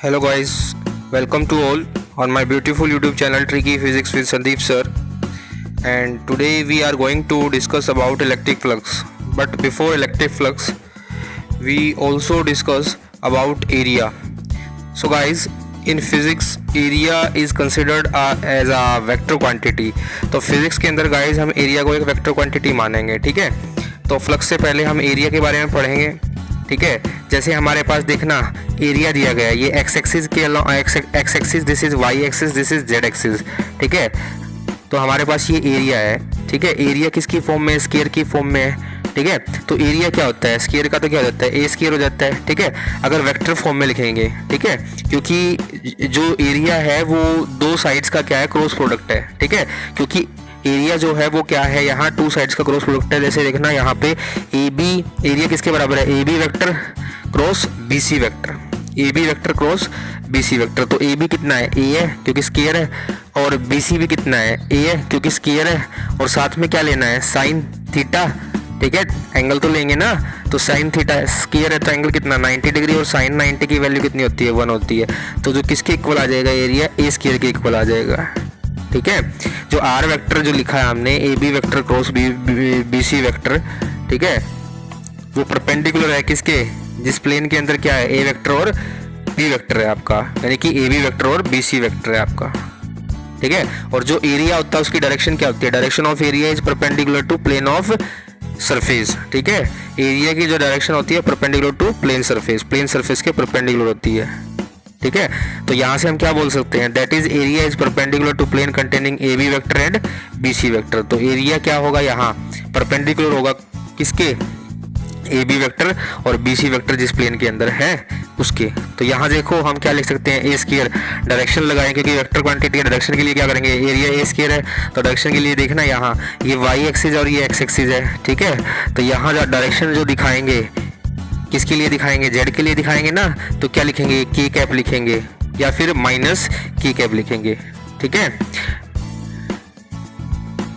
Hello guys, welcome to all on my beautiful YouTube channel Tricky Physics with Sandeep sir. And today we are going to discuss about electric flux. But before electric flux, we also discuss about area. So guys, in physics area is considered as a vector quantity. तो physics के अंदर guys हम area को एक vector quantity मानेंगे, ठीक है। तो फ्लक्स से पहले हम एरिया के बारे में पढ़ेंगे, ठीक है। जैसे हमारे पास देखना एरिया दिया गया है, ये एक्स एक्सिस के X axis, this is Y axis, this is Z axis, ठीक है। तो हमारे पास ये एरिया है, ठीक है। एरिया किसकी फॉर्म में, स्क्वायर की फॉर्म में है, ठीक है। तो एरिया क्या होता है, स्क्वायर का तो क्या हो जाता है, ए स्क्वायर हो जाता है, ठीक है। अगर वेक्टर फॉर्म में लिखेंगे, ठीक है, क्योंकि जो एरिया है वो दो साइड्स का क्या है, क्रॉस प्रोडक्ट है, ठीक है। क्योंकि एरिया जो है वो क्या है, यहाँ टू साइड्स का क्रॉस प्रोडक्ट है। जैसे देखना यहाँ पे ए बी, एरिया किसके बराबर है, A B vector cross B C vector, A B vector cross B C vector. तो ए बी कितना है, ए है क्योंकि स्क्वायर है, और बी सी भी कितना है, ए है क्योंकि स्क्वायर है, और साथ में क्या लेना है, साइन थीटा, ठीक है। एंगल तो लेंगे ना, तो साइन थीटा स्क्वायर है तो एंगल कितना 90 डिग्री, और साइन 90 की वैल्यू कितनी होती है, 1 होती है। तो जो किसके इक्वल आ जाएगा, एरिया ए स्क्वायर के इक्वल आ जाएगा, ठीक है। जो आर वेक्टर जो लिखा है हमने, A B vector cross B C vector, ठीक है, वो परपेंडिकुलर है किसके, जिस प्लेन के अंदर क्या है, ए वेक्टर और बी वेक्टर है आपका, यानी कि ए बी वेक्टर और बी सी वेक्टर है आपका, ठीक है। और जो एरिया होता है उसकी डायरेक्शन क्या होती है, direction of area is perpendicular to plane of surface, ठीक है। एरिया की जो डायरेक्शन होती है परपेंडिकुलर टू प्लेन सरफेस के परपेंडिकुलर होती है, ठीक है। तो यहाँ से हम क्या बोल सकते हैं, that is area is perpendicular to plane containing A B vector and B C vector. तो एरिया क्या होगा, यहाँ परपेंडिकुलर होगा किसके, ए बी वेक्टर और बी सी वेक्टर जिस प्लेन के अंदर है उसके। तो यहाँ देखो हम क्या लिख सकते हैं, ए स्क्वायर, डायरेक्शन लगाएं क्योंकि वेक्टर क्वांटिटी है, डायरेक्शन के लिए क्या करेंगे, एरिया ए स्क्वायर है, तो डायरेक्शन के लिए देखना यहाँ ये वाई एक्सिस और ये एक्स एक्सिस है, ठीक है। तो यहाँ जो डायरेक्शन जो दिखाएंगे किसके लिए दिखाएंगे, जेड के लिए दिखाएंगे ना, तो क्या लिखेंगे, के कैप लिखेंगे या फिर माइनस के कैप लिखेंगे, ठीक है,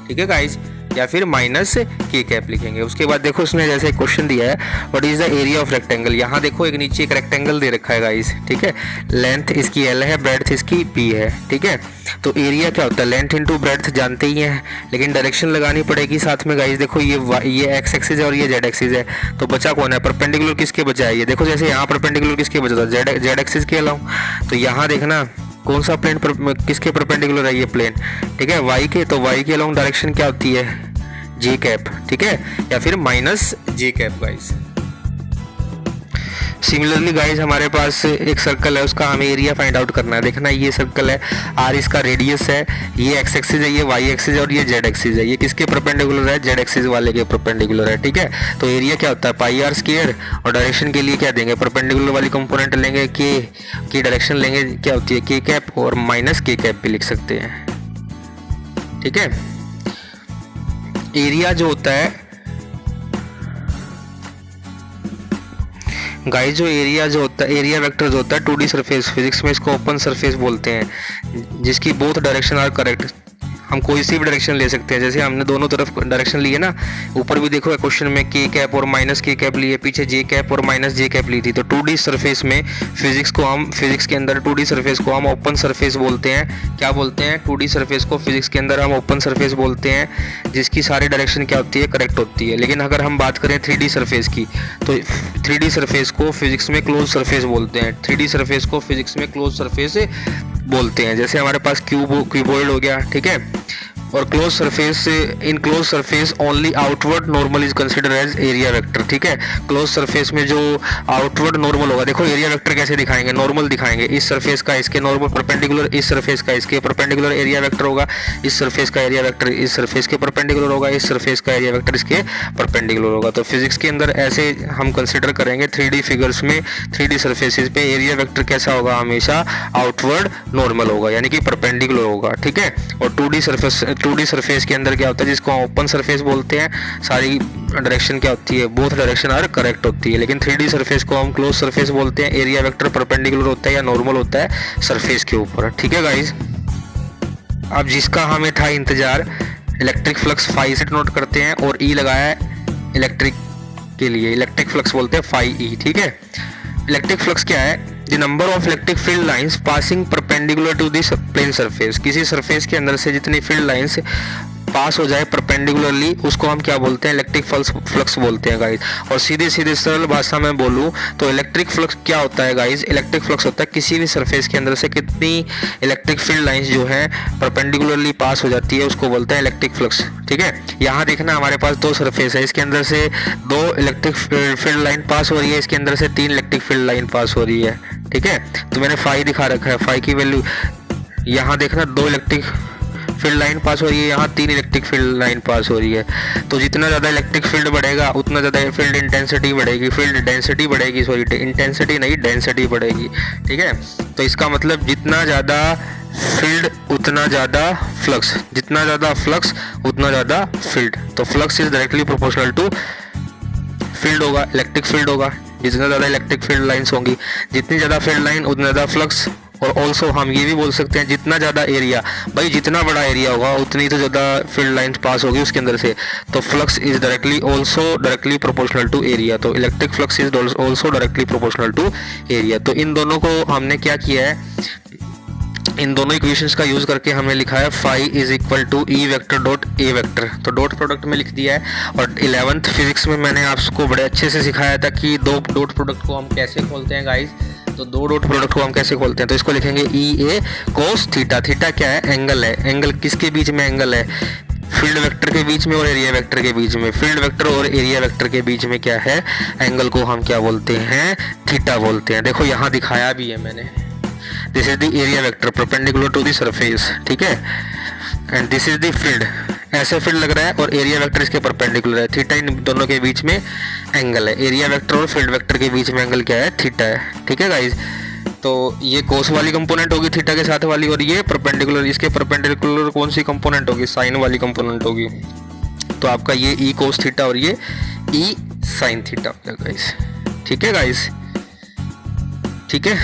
ठीक है गाइस, या फिर माइनस के कैप लिखेंगे। उसके बाद देखो इसमें जैसे एक क्वेश्चन दिया है, what is the area of rectangle. यहाँ देखो एक नीचे एक रेक्टेंगल दे रखा है गाइस, ठीक है। लेंथ इसकी एल है, ब्रेड्थ इसकी बी है, ठीक है। तो एरिया क्या होता है, लेंथ इंटू ब्रेड्थ जानते ही हैं, लेकिन डायरेक्शन लगानी पड़ेगी साथ में गाइस। देखो ये एक्स एक्सिस है और ये जेड एक्सिस है, तो बचा कौन है, परपेंडिकुलर किसके बचा है, ये देखो जैसे यहाँ परपेंडिकुलर किसके बचा था, जेड एक्सिस के अलाउ। तो यहाँ देखना कौन सा प्लेन किसके परपेंडिकुलर है, ये प्लेन, ठीक है, वाई के। तो वाई के अलोंग डायरेक्शन क्या होती है, जे कैप, ठीक है, या फिर माइनस जे कैप गाइस। सिमिलरली गाइस हमारे पास एक सर्कल है, उसका हमें एरिया फाइंड आउट करना है। देखना ये सर्कल है, आर इसका रेडियस है, ये एक्स एक्सिस है, ये वाई एक्सिस है और ये जेड एक्सिस है। ये किसके परपेंडिकुलर है, जेड एक्सिस वाले के परपेंडिकुलर है, ठीक है। तो एरिया क्या होता है, पाई आर स्क्वायर, और डायरेक्शन के लिए क्या देंगे, परपेंडिकुलर वाली कंपोनेंट लेंगे, के की डायरेक्शन लेंगे क्या होती है, के कैप, और माइनस के कैप भी लिख सकते हैं, ठीक है। एरिया जो होता है गाइस, जो एरिया जो होता है, एरिया वेक्टर जो होता है 2D सरफेस, फिजिक्स में इसको ओपन सरफेस बोलते हैं, जिसकी बोथ डायरेक्शन आर करेक्ट। हम कोई सी भी डायरेक्शन ले सकते हैं, जैसे हमने दोनों तरफ डायरेक्शन लिए ना, ऊपर भी देखो क्वेश्चन में के कैप और माइनस के कैप लिए, पीछे जे कैप और माइनस जे कैप ली थी। तो 2D सरफेस में फिजिक्स के अंदर 2D सरफेस को हम ओपन सरफेस बोलते हैं। क्या बोलते हैं, 2D सरफेस को फिजिक्स के अंदर हम ओपन सरफेस बोलते हैं, जिसकी सारी डायरेक्शन क्या होती है, करेक्ट होती है। लेकिन अगर हम बात करें 3D सरफेस की, तो 3D सरफेस को फिजिक्स में क्लोज सरफेस बोलते हैं। 3D सरफेस को फिजिक्स में क्लोज सरफेस बोलते हैं। जैसे हमारे पास क्यूबॉइड हो गया, ठीक है, और close surface, in close surface only outward normal is consider as area vector, ठीक है। क्लोज सरफेस में जो आउटवर्ड नॉर्मल होगा, देखो एरिया वेक्टर कैसे दिखाएंगे, नॉर्मल दिखाएंगे, इस सरफेस का इसके नॉर्मल परपेंडिकुलर, इस सरफेस का इसके परपेंडिकुलर एरिया वेक्टर होगा, इस सरफेस का एरिया वेक्टर इस सरफेस के परपेंडिकुलर होगा, इस सरफेस का एरिया वेक्टर इसके परपेंडिकुलर होगा। तो फिजिक्स के अंदर ऐसे हम कंसिडर करेंगे 3D फिगर्स में, 3D सरफेसेस पे एरिया वेक्टर कैसा होगा, हमेशा आउटवर्ड नॉर्मल होगा, यानी कि परपेंडिकुलर होगा, ठीक है। और 2D सरफेस के अंदर क्या होता है, जिसको हम ओपन सरफेस बोलते हैं, सारी डायरेक्शन क्या होती है, बोथ डायरेक्शन आर करेक्ट होती है। लेकिन 3D सरफेस को हम क्लोज सरफेस बोलते हैं, एरिया वेक्टर परपेंडिकुलर होता है या नॉर्मल होता है सरफेस के ऊपर, ठीक है गाइस। अब जिसका हमें था इंतजार, इलेक्ट्रिक फ्लक्स फाई से नोट करते हैं, और ई लगाया है इलेक्ट्रिक के लिए, इलेक्ट्रिक फ्लक्स बोलते हैं फाई ई, ठीक है। इलेक्ट्रिक फ्लक्स क्या है, the number of electric field lines passing perpendicular to this plane surface, किसी सरफेस के अंदर से जितनी फील्ड लाइंस पास हो जाए परपेंडिकुलरली उसको हम क्या बोलते हैं, इलेक्ट्रिक फ्लक्स बोलते हैं गाइज। और सीधे सीधे सरल भाषा में बोलूँ तो इलेक्ट्रिक फ्लक्स क्या होता है गाइज, इलेक्ट्रिक फ्लक्स होता है किसी भी सरफेस के अंदर से कितनी इलेक्ट्रिक फील्ड लाइंस जो है परपेंडिकुलरली पास हो जाती है उसको बोलते हैं इलेक्ट्रिक फ्लक्स। ठीक है, यहाँ देखना हमारे पास दो सरफेस है, इसके अंदर से दो इलेक्ट्रिक फील्ड लाइन पास हो रही है, इसके अंदर से तीन इलेक्ट्रिक फील्ड लाइन पास हो रही है। ठीक है, तो मैंने फाई दिखा रखा है, फाई की वैल्यू यहाँ देखना, दो इलेक्ट्रिक फील्ड लाइन पास हो रही है, यहाँ तीन इलेक्ट्रिक फील्ड लाइन पास हो रही है। तो जितना ज़्यादा इलेक्ट्रिक फील्ड बढ़ेगा उतना ज़्यादा फील्ड इंटेंसिटी बढ़ेगी, फील्ड डेंसिटी बढ़ेगी, सॉरी इंटेंसिटी नहीं डेंसिटी बढ़ेगी। ठीक है, तो इसका मतलब जितना ज़्यादा फील्ड उतना ज़्यादा फ्लक्स, जितना ज़्यादा फ्लक्स उतना ज़्यादा फील्ड। तो flux is directly proportional to field होगा, इलेक्ट्रिक फील्ड होगा। जितना ज़्यादा इलेक्ट्रिक फील्ड लाइन्स होंगी, जितनी ज़्यादा फील्ड लाइन उतना ज़्यादा फ्लक्स। और ऑल्सो हम ये भी बोल सकते हैं जितना ज़्यादा एरिया, भाई जितना बड़ा एरिया होगा उतनी तो ज़्यादा फील्ड लाइंस पास होगी उसके अंदर से, तो flux is directly proportional to area. तो electric flux is also directly proportional to area. तो इन दोनों को हमने क्या किया है, इन दोनों इक्वेशंस का यूज़ करके हमने लिखा है phi is equal to E vector dot A vector. तो डॉट प्रोडक्ट में लिख दिया है। और 11th फिजिक्स में मैंने आपको बड़े अच्छे से सिखाया था कि दो डॉट प्रोडक्ट को हम कैसे खोलते हैं गाइज। तो दो डॉट प्रोडक्ट को हम कैसे खोलते हैं, तो इसको लिखेंगे ई ए कोस थीटा। थीटा क्या है, एंगल है। एंगल किसके बीच में एंगल है, फील्ड वेक्टर के बीच में और एरिया वेक्टर के बीच में। फील्ड वेक्टर और एरिया वेक्टर के बीच में क्या है, एंगल को हम क्या बोलते हैं, थीटा बोलते हैं। देखो यहाँ दिखाया भी है मैंने, this is the area vector perpendicular to the surface. ठीक है, and this is the field, ऐसे फील्ड लग रहा है और एरिया वेक्टर इसके परपेंडिकुलर है। थीटा इन दोनों के बीच में एंगल है, एरिया वेक्टर और फील्ड वेक्टर के बीच में एंगल क्या है, थीटा है। ठीक है गाइज, तो ये कोस वाली कंपोनेंट होगी थीटा के साथ वाली, और ये परपेंडिकुलर, इसके परपेंडिकुलर कौन सी कंपोनेंट होगी, साइन वाली कंपोनेंट होगी। तो आपका ये ई कोस थीटा और ये ई साइन थीटा हो जाएगा गाइज। ठीक है गाइज, ठीक है,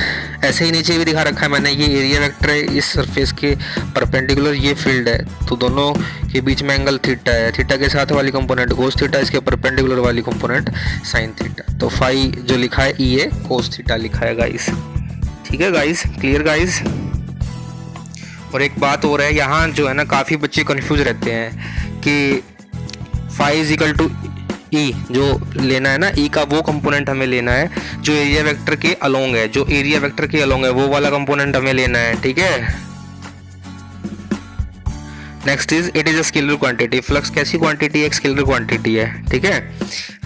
ऐसे ही नीचे भी दिखा रखा है मैंने, ये एरिया वेक्टर है इस सरफेस के परपेंडिकुलर, ये फील्ड है, तो दोनों के बीच में एंगल थीटा है। थीटा के साथ वाली कंपोनेंट कोस थीटा, इसके परपेंडिकुलर वाली कंपोनेंट साइन थीटा। तो फाई जो लिखा है ई ए कोस थीटा लिखा है गाइस। ठीक है गाइस, क्लियर गाइस। और एक बात और है, यहाँ जो है ना काफ़ी बच्चे कंफ्यूज रहते हैं कि फाई इज इक्वल टू ई जो लेना है ना, ई का वो कंपोनेंट हमें लेना है जो एरिया वेक्टर के अलोंग है, जो एरिया वेक्टर के अलोंग है वो वाला कंपोनेंट हमें लेना है। ठीक है, next is it is a scalar quantity. Flux कैसी क्वांटिटी है, एक स्केलर क्वांटिटी है। ठीक है,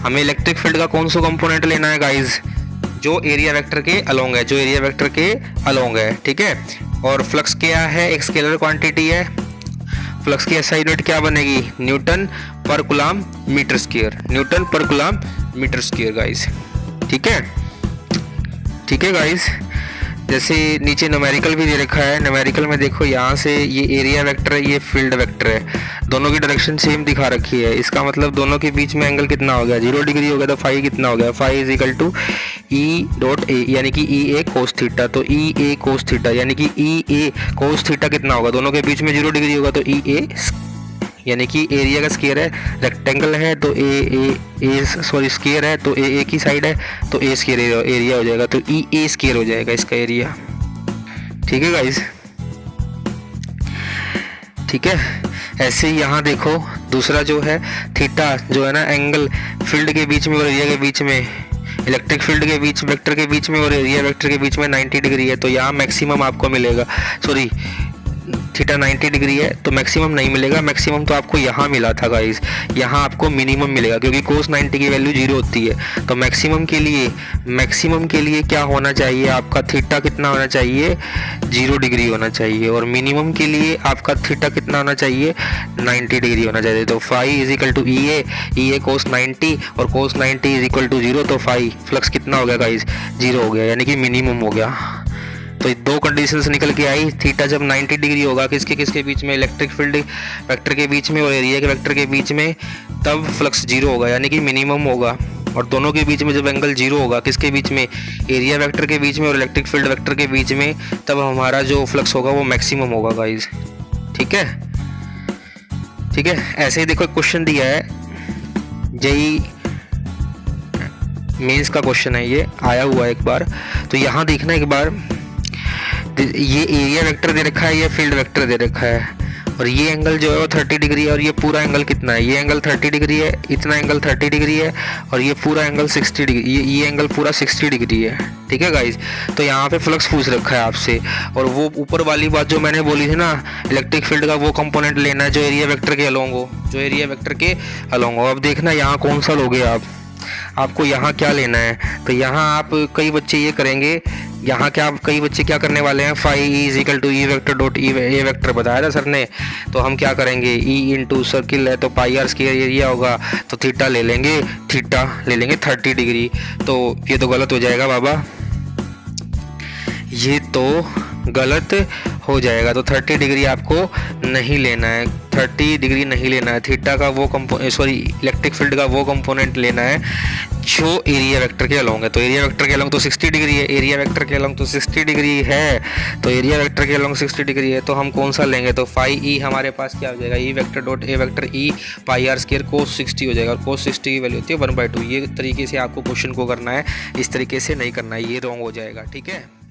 हमें इलेक्ट्रिक फील्ड का कौन सा कंपोनेंट लेना है गाइज, जो एरिया वेक्टर के अलोंग है, जो एरिया वेक्टर के अलोंग है। ठीक है, और फ्लक्स क्या है, एक स्केलर क्वांटिटी है। फ्लक्स की एसआई यूनिट क्या बनेगी, न्यूटन पर कूलम मीटर स्क्वायर, न्यूटन पर कूलम मीटर स्क्वायर गाइस। ठीक है, ठीक है गाइस। जैसे नीचे न्यूमेरिकल भी दे रखा है, न्यूमेरिकल में देखो यहाँ से ये एरिया वेक्टर है, ये फील्ड वेक्टर है, दोनों की डायरेक्शन सेम दिखा रखी है। इसका मतलब दोनों के बीच में एंगल कितना हो गया, 0 डिग्री हो गया। तो फाई कितना हो गया, phi is equal to E dot A, यानी कि ई ए कोस थीटा। तो ई ए कोस थीटा यानी कि ई ए कोस थीटा कितना होगा, दोनों के बीच में 0 डिग्री होगा, तो ई ए यानी कि एरिया का स्क्वायर है, रेक्टेंगल है तो स्क्वायर है तो ए की साइड है तो ए स्क्वायर एरिया हो जाएगा, तो ई ए स्क्वायर हो जाएगा इसका एरिया। ठीक है गाइस, ठीक है। ऐसे ही यहाँ देखो दूसरा जो है थीटा जो है ना, एंगल फील्ड के बीच में और एरिया के बीच में, इलेक्ट्रिक फील्ड के बीच वेक्टर के बीच में और एरिया वेक्टर के बीच में 90 डिग्री है। तो यहाँ मैक्सिमम आपको मिलेगा, सॉरी थीटा 90 डिग्री है तो मैक्सिमम नहीं मिलेगा, मैक्सिमम तो आपको यहाँ मिला था गाइस, यहाँ आपको मिनिमम मिलेगा क्योंकि कोस 90 की वैल्यू 0 होती है। तो मैक्सिमम के लिए क्या होना चाहिए, आपका थीटा कितना होना चाहिए, 0 डिग्री होना चाहिए, और मिनिमम के लिए आपका थीटा कितना होना चाहिए, 90 डिग्री होना चाहिए। तो फाई इज इक्वल टू ई ए कोस 90 और कोस 90 इज इक्वल टू 0, तो फाई फ्लक्स कितना हो गया गाइस, 0 हो गया, यानी कि मिनिमम हो गया। तो दो कंडीशंस निकल के आई, थीटा जब 90 डिग्री होगा किसके बीच में, इलेक्ट्रिक फील्ड वेक्टर के बीच में और एरिया के वेक्टर के बीच में, तब फ्लक्स 0 होगा यानी कि मिनिमम होगा। और दोनों के बीच में जब एंगल 0 होगा किसके बीच में, एरिया वेक्टर के बीच में और इलेक्ट्रिक फील्ड वेक्टर के बीच में, तब हमारा जो फ्लक्स होगा वो मैक्सिमम होगा गाइज। ठीक है, ऐसे ही देखो क्वेश्चन दिया है, जेई मेंस का क्वेश्चन है, ये आया हुआ एक बार। तो यहाँ देखना एक बार, ये एरिया वेक्टर दे रखा है, ये फील्ड वेक्टर दे रखा है, और ये एंगल जो है वो 30 डिग्री है, और ये पूरा एंगल कितना है, ये एंगल 30 डिग्री है, इतना एंगल 30 डिग्री है, और ये पूरा एंगल 60 डिग्री, ये एंगल पूरा 60 डिग्री है। ठीक है गाइज, तो यहाँ पे फ्लक्स पूछ रखा है आपसे, और वो ऊपर वाली बात जो मैंने बोली थी ना, इलेक्ट्रिक फील्ड का वो कंपोनेंट लेना है जो एरिया वेक्टर के अलोंग हो, जो एरिया वेक्टर के अलोंग हो। अब देखना यहाँ कौन सा लोगे आपको यहाँ क्या लेना है। तो यहाँ आप कई बच्चे ये करेंगे, यहाँ क्या कई बच्चे क्या करने वाले हैं, phi is equal to E vector dot A vector बताया था सर ने। तो हम क्या करेंगे, ई इंटू सर्किल है तो पाई आर स्क्वायर एरिया होगा, तो थीटा ले लेंगे 30 डिग्री। तो ये तो गलत हो जाएगा बाबा, ये तो गलत हो जाएगा। तो 30 डिग्री आपको नहीं लेना है, 30 डिग्री नहीं लेना है। थीटा का वो इलेक्ट्रिक फील्ड का वो कंपोनेंट लेना है जो एरिया वेक्टर के अलोंग है। तो एरिया वेक्टर के अलोंग तो 60 डिग्री है, एरिया वेक्टर के अलोंग तो 60 डिग्री है, तो एरिया वेक्टर के अलोंग 60 डिग्री है। तो हम कौन सा लेंगे, तो फाई ई हमारे पास क्या हो जाएगा, E vector dot A vector E pi r square cos 60 हो जाएगा, और कोस 60 की वैल्यू होती है 1/2। ये तरीके से आपको क्वेश्चन को करना है, इस तरीके से नहीं करना है, ये रॉन्ग हो जाएगा। ठीक है।